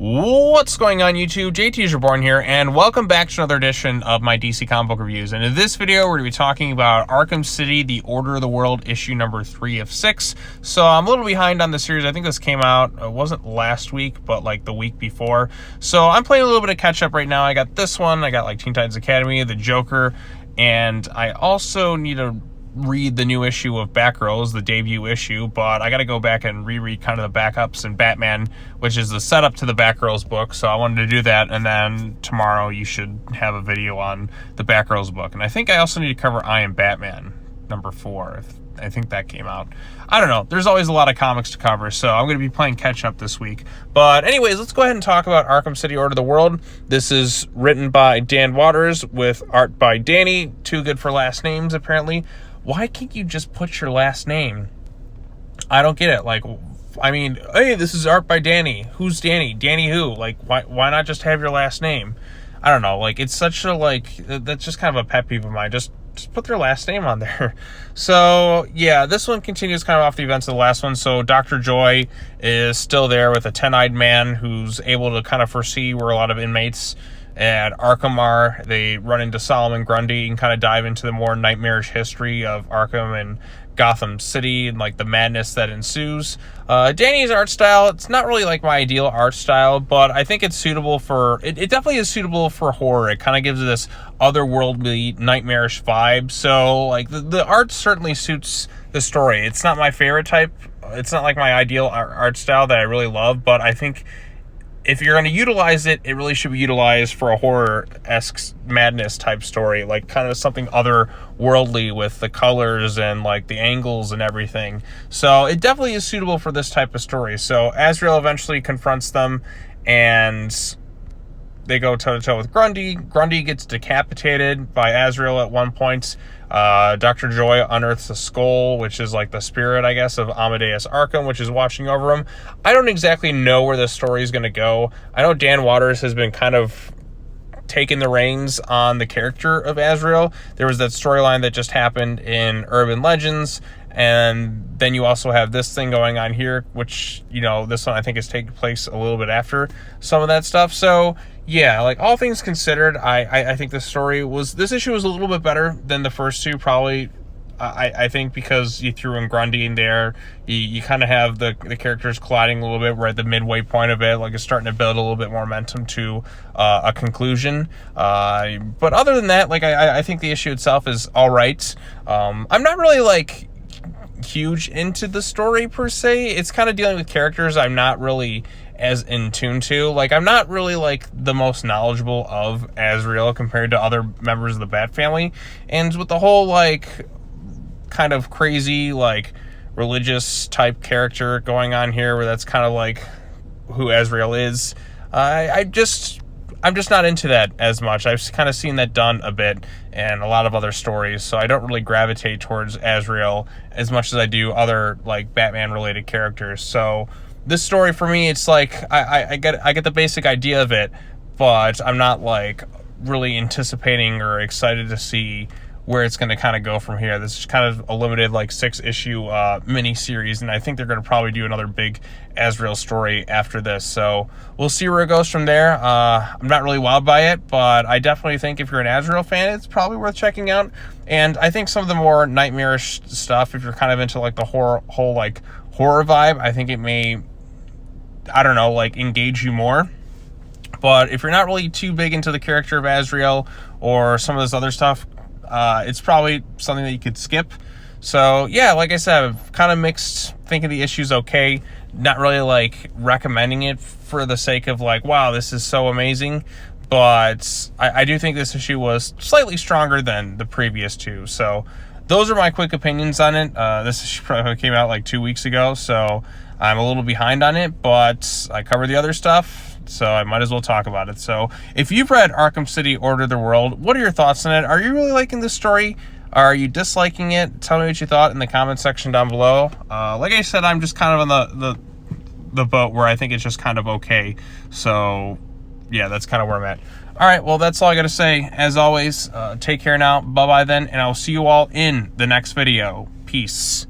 What's going on YouTube? JT's Reborn here, and welcome back to another edition of my DC comic book reviews. And in this video, we're going to be talking about Arkham City The Order of the World, issue number 3 of 6. So I'm a little behind on the series. I think this came out, it wasn't last week, but like the week before. So I'm playing a little bit of catch up right now. I got this one, I got like Teen Titans Academy, The Joker, and I also need to read the new issue of Batgirls, the debut issue, but I got to go back and reread kind of the backups in Batman, which is the setup to the Batgirls book, so I wanted to do that, and then tomorrow you should have a video on the Batgirls book. And I think I also need to cover I Am Batman, number 4. I think that came out. I don't know. There's always a lot of comics to cover, so I'm going to be playing catch-up this week. But anyways, let's go ahead and talk about Arkham City Order of the World. This is written by Dan Watters with art by Danny. Too good for last names, apparently. Why can't you just put your last name? I don't get it. Like, I mean, hey, this is art by Danny. Who's Danny? Danny who? Like, why not just have your last name? I don't know. Like, it's such a, like, that's just kind of a pet peeve of mine. Just put their last name on there. So, yeah, this one continues kind of off the events of the last one. So, Dr. Joy is still there with a 10-eyed man who's able to kind of foresee where a lot of inmates at Arkham are. They run into Solomon Grundy and kind of dive into the more nightmarish history of Arkham and Gotham City and like the madness that ensues. Danny's art style, it's not really like my ideal art style, but I think it's suitable for, it definitely is suitable for horror. It kind of gives it this otherworldly, nightmarish vibe. So like the art certainly suits the story. It's not my favorite type. It's not like my ideal art style that I really love, but I think if you're going to utilize it, it really should be utilized for a horror-esque madness type story, like kind of something otherworldly with the colors and like the angles and everything. So it definitely is suitable for this type of story. So Azrael eventually confronts them and they go toe-to-toe with Grundy. Grundy gets decapitated by Azrael at one point. Dr. Joy unearths a skull, which is like the spirit, I guess, of Amadeus Arkham, which is watching over him. I don't exactly know where this story is going to go. I know Dan Watters has been kind of taking the reins on the character of Azrael. There was that storyline that just happened in Urban Legends, and then you also have this thing going on here, which, you know, this one I think is taking place a little bit after some of that stuff. So yeah, like all things considered, I think this issue was a little bit better than the first two, probably. I think because you threw in Grundy in there, you kind of have the characters colliding a little bit. We're at the midway point of it, like it's starting to build a little bit more momentum to a conclusion. But other than that, like I think the issue itself is all right. I'm not really like huge into the story per se. It's kind of dealing with characters I'm not really as in tune to. Like, I'm not really like the most knowledgeable of Azrael compared to other members of the Bat family, and with the whole like kind of crazy like religious type character going on here, where that's kind of like who Azrael is, I'm just not into that as much. I've kind of seen that done a bit in a lot of other stories, so I don't really gravitate towards Azrael as much as I do other like Batman related characters. So this story for me, it's like I get the basic idea of it, but I'm not like really anticipating or excited to see where it's going to kind of go from here. This is kind of a limited like 6-issue mini series, and I think they're going to probably do another big Azrael story after this. So we'll see where it goes from there. I'm not really wowed by it, but I definitely think if you're an Azrael fan, it's probably worth checking out. And I think some of the more nightmarish stuff, if you're kind of into like the whole like horror vibe, I think it may, I don't know, like engage you more. But if you're not really too big into the character of Azrael or some of this other stuff, it's probably something that you could skip. So yeah, like I said, I've kind of mixed, thinking the issue's okay, not really like recommending it for the sake of like, wow, this is so amazing. But I do think this issue was slightly stronger than the previous two. So those are my quick opinions on it. This issue probably came out like 2 weeks ago, so I'm a little behind on it, but I covered the other stuff, so I might as well talk about it. So if you've read Arkham City Order of the World, what are your thoughts on it? Are you really liking this story? Are you disliking it? Tell me what you thought in the comment section down below. Like I said, I'm just kind of on the boat where I think it's just kind of okay. So yeah, that's kind of where I'm at. All right, well, that's all I got to say. As always, take care now. Bye-bye then, and I'll see you all in the next video. Peace.